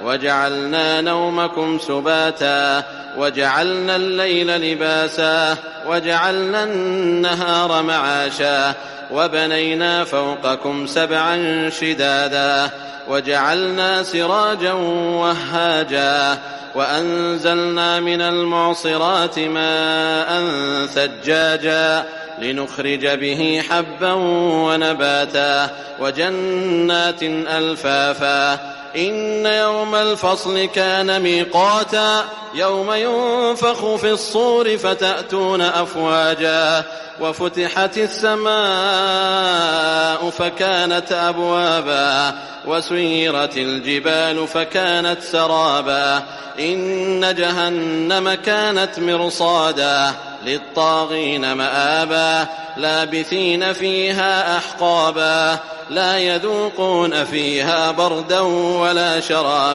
وجعلنا نومكم سباتا وجعلنا الليل لباسا وجعلنا النهار معاشا وبنينا فوقكم سبعا شدادا وجعلنا سراجا وهاجا وأنزلنا من المعصرات ماء ثجاجا لنخرج به حبا ونباتا وجنات ألفافا إن يوم الفصل كان ميقاتا يوم ينفخ في الصور فتأتون أفواجا وفتحت السماء فكانت أبوابا وسيرت الجبال فكانت سرابا إن جهنم كانت مرصادا للطاغين مآبا لابثين فيها أحقابا لا يذوقون فيها بردا ولا شرابا